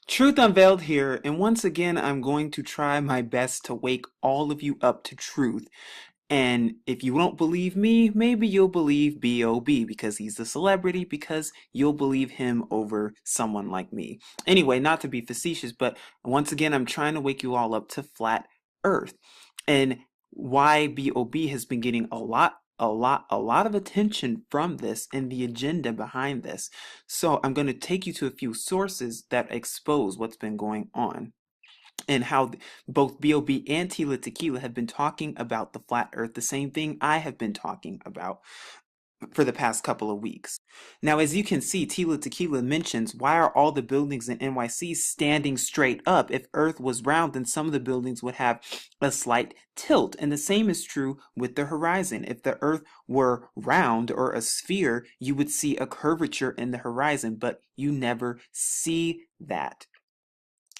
Truth Unveiled here, and once again, I'm going to try my best to wake all of you up to truth. And if you don't believe me, maybe you'll believe B.O.B. because he's the celebrity, because you'll believe him over someone like me. Anyway, not to be facetious, but once again, I'm trying to wake you all up to flat Earth. And why B.O.B. has been getting a lot of attention from this and the agenda behind this. So I'm going to take you to a few sources that expose what's been going on and how both B.O.B. and Tila Tequila have been talking about the flat earth, the same thing I have been talking about for the past couple of weeks. Now, as you can see, Tila Tequila mentions, why are all the buildings in NYC standing straight up? If Earth was round, then some of the buildings would have a slight tilt. And the same is true with the horizon. If the Earth were round or a sphere, you would see a curvature in the horizon, but you never see that.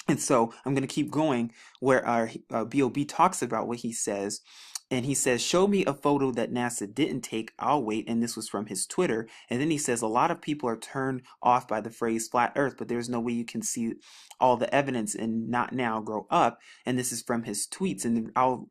And so I'm going to keep going where our B.O.B. talks about what he says. And he says, show me a photo that NASA didn't take. I'll wait. And this was from his Twitter. And then he says, a lot of people are turned off by the phrase flat earth, but there's no way you can see all the evidence and not now grow up. And this is from his tweets. And I'll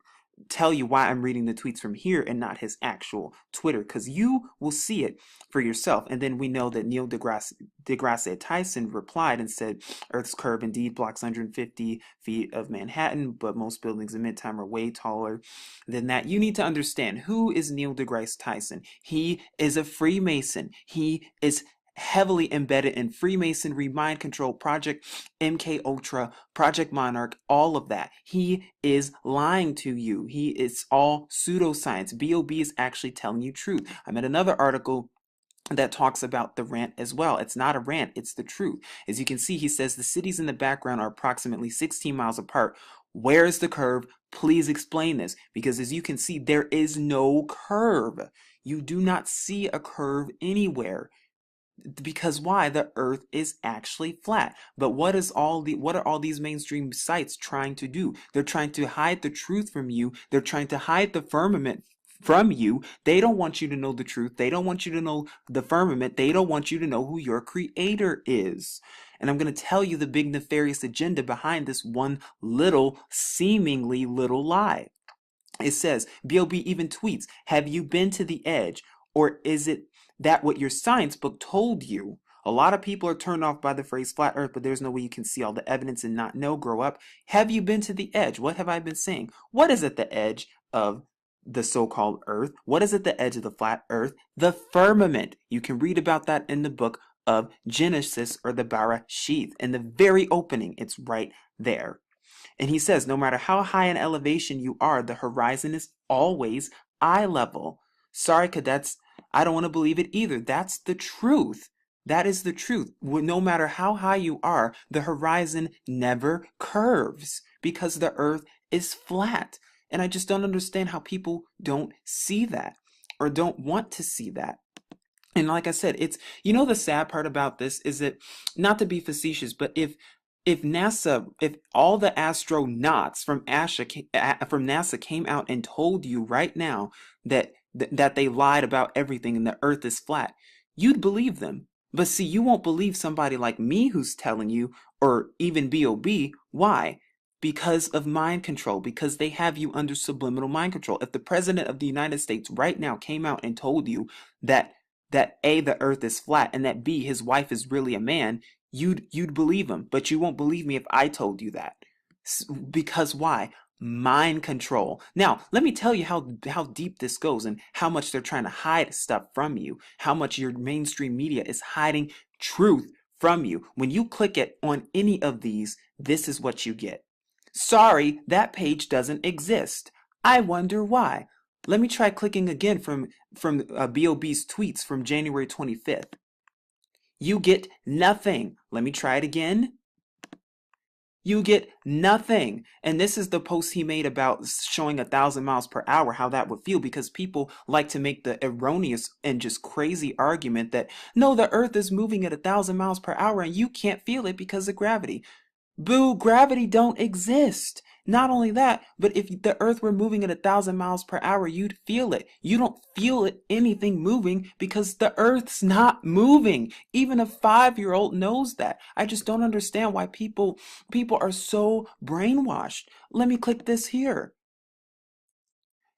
tell you why I'm reading the tweets from here and not his actual Twitter, because you will see it for yourself. And then we know that Neil deGrasse Tyson replied and said, Earth's curve indeed blocks 150 feet of Manhattan, but most buildings in Midtown are way taller than that. You need to understand, who is Neil deGrasse Tyson? He is a Freemason. He is heavily embedded in Freemasonry, mind control, Project MK Ultra, Project Monarch, all of that. He is lying to you. It's all pseudoscience. B.O.B. is actually telling you truth. I'm at another article that talks about the rant as well. It's not a rant, it's the truth. As you can see, he says the cities in the background are approximately 16 miles apart. Where is the curve? Please explain this, because as you can see, there is no curve. You do not see a curve anywhere. Because why? The earth is actually flat. But what are all these mainstream sites trying to do? They're trying to hide the truth from you. They're trying to hide the firmament from you. They don't want you to know the truth. They don't want you to know the firmament. They don't want you to know who your creator is. And I'm going to tell you the big nefarious agenda behind this one little, seemingly little lie. It says, B.O.B. even tweets, have you been to the edge? Or is it that what your science book told you? A lot of people are turned off by the phrase flat earth, but there's no way you can see all the evidence and not know, grow up. Have you been to the edge? What have I been saying? What is at the edge of the so-called earth? What is at the edge of the flat earth? The firmament. You can read about that in the book of Genesis, or the Bereshith. In the very opening, it's right there. And he says, no matter how high in elevation you are, the horizon is always eye level. Sorry, cadets, I don't want to believe it either. That's the truth. That is the truth. No matter how high you are, the horizon never curves because the earth is flat. And I just don't understand how people don't see that or don't want to see that. And like I said, the sad part about this is that, not to be facetious, but if NASA, if all the astronauts from NASA came out and told you right now that they lied about everything and the Earth is flat, you'd believe them. But see, you won't believe somebody like me who's telling you, or even B.O.B. Why? Because of mind control, because they have you under subliminal mind control. If the President of the United States right now came out and told you that A, the Earth is flat, and that B, his wife is really a man, you'd believe him. But you won't believe me if I told you that. Because why? Mind control. Now, let me tell you how deep this goes and how much they're trying to hide stuff from you, how much your mainstream media is hiding truth from you. When you click it on any of these, this is what you get. Sorry, that page doesn't exist. I wonder why. Let me try clicking again from B.O.B.'s tweets from January 25th. You get nothing. Let me try it again. You get nothing. And this is the post he made about showing 1,000 miles per hour, how that would feel, because people like to make the erroneous and just crazy argument that, no, the earth is moving at 1,000 miles per hour and you can't feel it because of gravity. Boo, gravity don't exist. Not only that, but if the earth were moving at 1,000 miles per hour, you'd feel it. You don't feel it, anything moving because the earth's not moving. Even a 5-year-old knows that. I just don't understand why people are so brainwashed. Let me click this here.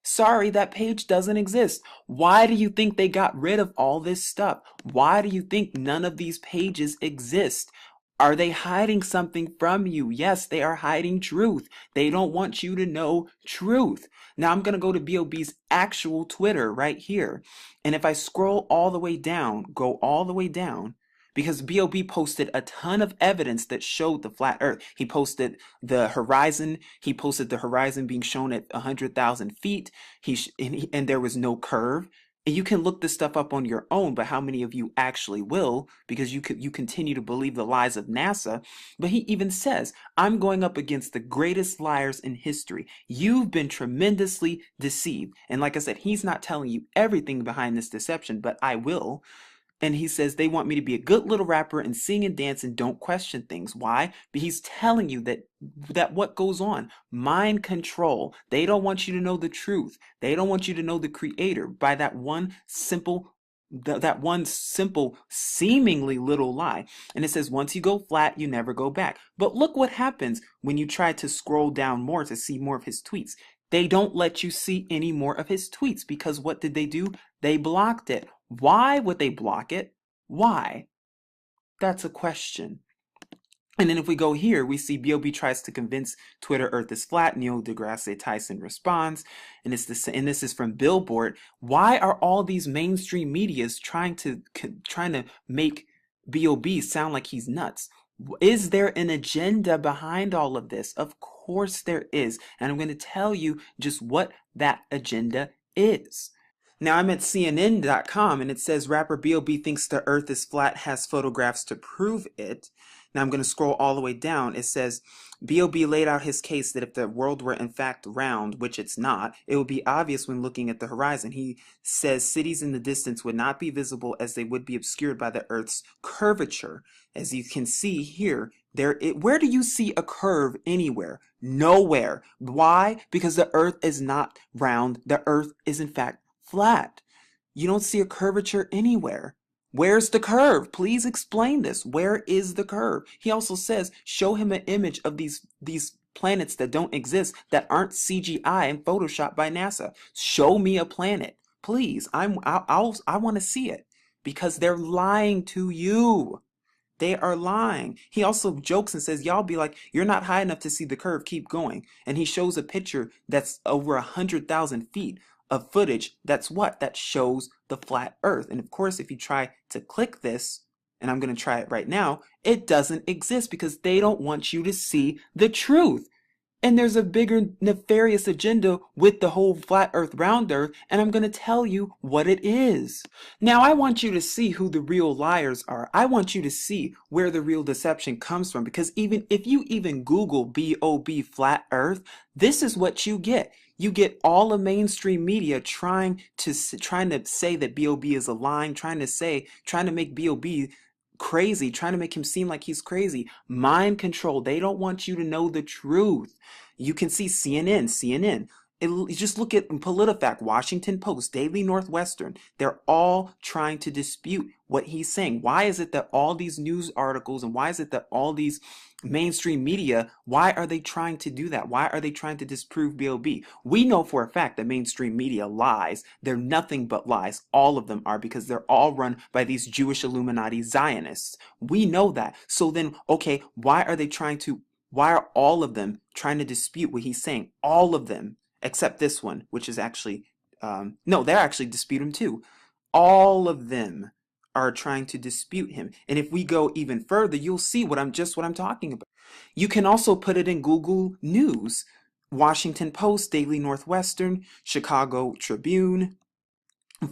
Sorry, that page doesn't exist. Why do you think they got rid of all this stuff? Why do you think none of these pages exist? Are they hiding something from you? Yes, they are hiding truth. They don't want you to know truth. Now I'm going to go to BOB's actual Twitter right here. And if I scroll all the way down, go all the way down, because BOB posted a ton of evidence that showed the flat earth. He posted the horizon. He posted the horizon being shown at 100,000 feet. And there was no curve. And you can look this stuff up on your own, but how many of you actually will? Because you continue to believe the lies of NASA. But he even says, I'm going up against the greatest liars in history. You've been tremendously deceived. And like I said, he's not telling you everything behind this deception, but I will. And he says they want me to be a good little rapper and sing and dance and don't question things. Why? But he's telling you that what goes on, mind control. They don't want you to know the truth. They don't want you to know the creator by that one simple seemingly little lie. And it says once you go flat, you never go back. But look what happens when you try to scroll down more to see more of his tweets. They don't let you see any more of his tweets because what did they do? They blocked it. Why would they block it? Why? That's a question. And then if we go here, we see BOB tries to convince Twitter Earth is flat. Neil deGrasse Tyson responds, and this is from Billboard. Why are all these mainstream medias trying to make BOB sound like he's nuts? Is there an agenda behind all of this? Of course there is, and I'm going to tell you just what that agenda is. Now I'm at CNN.com and it says rapper B.O.B. thinks the earth is flat, has photographs to prove it. Now I'm going to scroll all the way down. It says B.O.B. laid out his case that if the world were in fact round, which it's not, it would be obvious when looking at the horizon. He says cities in the distance would not be visible as they would be obscured by the earth's curvature. As you can see here, where do you see a curve anywhere? Nowhere. Why? Because the earth is not round. The earth is in fact flat. You don't see a curvature anywhere. Where's the curve? Please explain this. Where is the curve? He also says, show him an image of these planets that don't exist, that aren't CGI and Photoshopped by NASA. Show me a planet, please. I want to see it because they're lying to you. They are lying. He also jokes and says, y'all be like, you're not high enough to see the curve, keep going. And he shows a picture that's over 100,000 feet of footage. That's what? That shows the flat earth. And of course, if you try to click this, and I'm going to try it right now, it doesn't exist because they don't want you to see the truth. And there's a bigger nefarious agenda with the whole flat earth, round earth, and I'm going to tell you what it is. Now, I want you to see who the real liars are. I want you to see where the real deception comes from, because even if you even Google BOB flat earth, this is what you get. You get all the mainstream media trying to say that BOB is a lying, trying to make BOB crazy, trying to make him seem like he's crazy. Mind control. They don't want you to know the truth. You can see CNN. Just look at PolitiFact, Washington Post, Daily Northwestern. They're all trying to dispute what he's saying. Why is it that all these news articles and why is it that all these mainstream media, why are they trying to do that? Why are they trying to disprove BOB? We know for a fact that mainstream media lies. They're nothing but lies. All of them are, because they're all run by these Jewish Illuminati Zionists. We know that. So then, okay, why are all of them trying to dispute what he's saying? All of them. Except this one, which is actually, no, they're actually dispute him too. All of them are trying to dispute him. And if we go even further, you'll see what I'm talking about. You can also put it in Google News, Washington Post, Daily Northwestern, Chicago Tribune,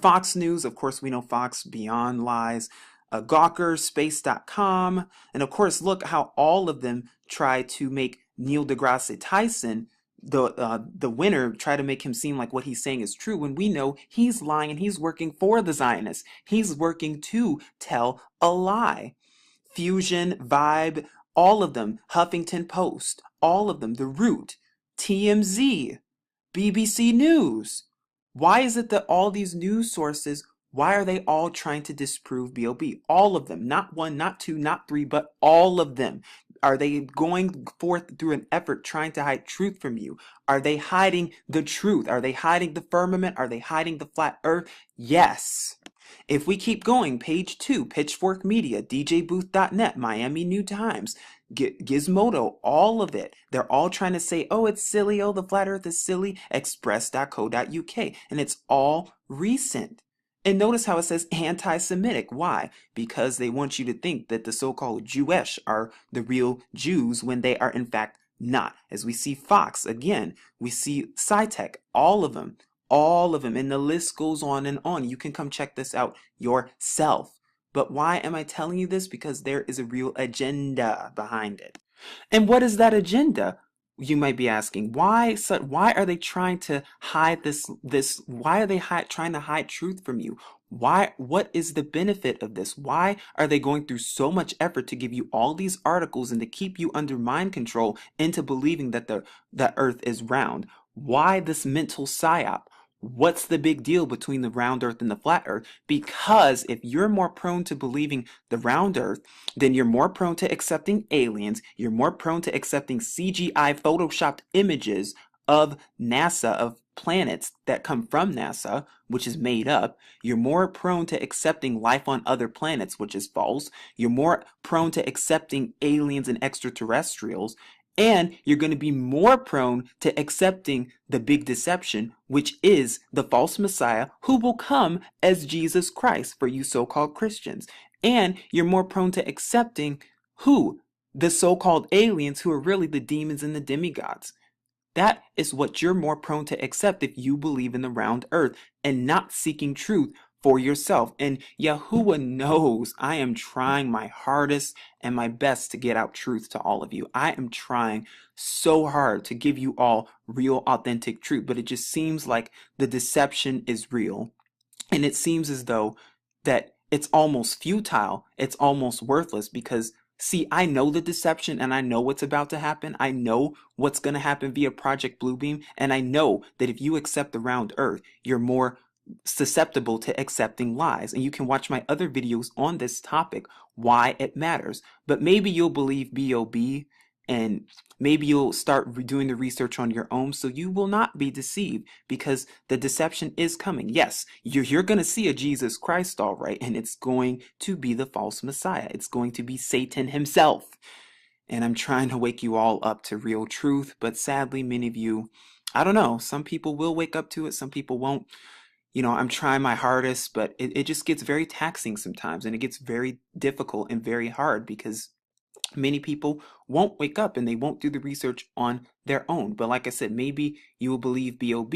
Fox News. Of course, we know Fox, Beyond Lies, Gawker, Space.com. And of course, look how all of them try to make Neil deGrasse Tyson, the winner, try to make him seem like what he's saying is true, when we know he's lying and he's working for the Zionists. He's working to tell a lie. Fusion, Vibe, All of them, Huffington Post, all of them, The Root, TMZ, BBC News. Why is it that all these news sources, why are they all trying to disprove BOB? All of them, not one, not two, not three, but all of them. Are they going forth through an effort trying to hide truth from you? Are they hiding the truth? Are they hiding the firmament? Are they hiding the flat earth? Yes. If we keep going, page 2, Pitchfork Media, DJBooth.net, Miami New Times, Gizmodo, all of it. They're all trying to say, oh, it's silly, oh, the flat earth is silly, express.co.uk. And it's all recent. And notice how it says anti-Semitic. Why? Because they want you to think that the so-called Jewish are the real Jews when they are in fact not. As we see Fox, again, we see SciTech, all of them. All of them, and the list goes on and on. You can come check this out yourself. But why am I telling you this? Because there is a real agenda behind it. And what is that agenda? You might be asking, why are they trying to hide this why are they trying to hide truth from you? What is the benefit of this? Why are they going through so much effort to give you all these articles and to keep you under mind control into believing that the earth is round? Why this mental psyop? What's the big deal between the round earth and the flat earth? Because if you're more prone to believing the round earth, then you're more prone to accepting aliens. You're more prone to accepting CGI photoshopped images of NASA, of planets that come from NASA, which is made up. You're more prone to accepting life on other planets, which is false. You're more prone to accepting aliens and extraterrestrials. And you're going to be more prone to accepting the big deception, which is the false Messiah who will come as Jesus Christ for you so-called Christians. And you're more prone to accepting who? The so-called aliens who are really the demons and the demigods. That is what you're more prone to accept if you believe in the round earth and not seeking truth for yourself. And Yahuwah knows I am trying my hardest and my best to get out truth to all of you. I am trying so hard to give you all real, authentic truth, but it just seems like the deception is real. And it seems as though that it's almost futile. It's almost worthless because see, I know the deception and I know what's about to happen. I know what's going to happen via Project Bluebeam. And I know that if you accept the round earth, you're more susceptible to accepting lies. And you can watch my other videos on this topic, why it matters. But maybe you'll believe BOB and maybe you'll start doing the research on your own so you will not be deceived because the deception is coming. Yes, you're going to see a Jesus Christ, all right, and it's going to be the false Messiah. It's going to be Satan himself. And I'm trying to wake you all up to real truth, but sadly, many of you, I don't know, some people will wake up to it, some people won't. I'm trying my hardest, but it just gets very taxing sometimes, and it gets very difficult and very hard because many people won't wake up and they won't do the research on their own. But like I said, maybe you will believe BOB.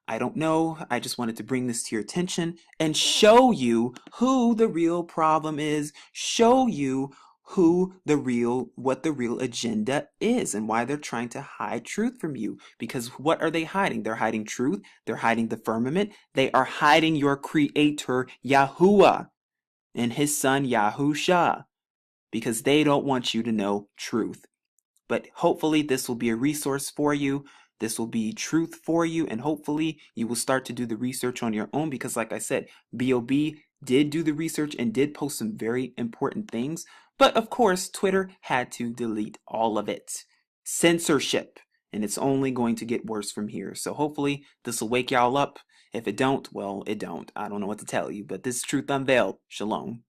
I don't know. I just wanted to bring this to your attention and show you who the real problem is, show you what the real agenda is and why they're trying to hide truth from you. Because what are they hiding? They're hiding truth. They're hiding the firmament. They are hiding your creator, Yahuwah, and his son, Yahusha, because they don't want you to know truth. But hopefully this will be a resource for you. This will be truth for you, and hopefully you will start to do the research on your own because like I said, BOB did do the research and did post some very important things. But of course, Twitter had to delete all of it. Censorship. And it's only going to get worse from here. So hopefully this will wake y'all up. If it don't, well, it don't. I don't know what to tell you, but this is Truth Unveiled. Shalom.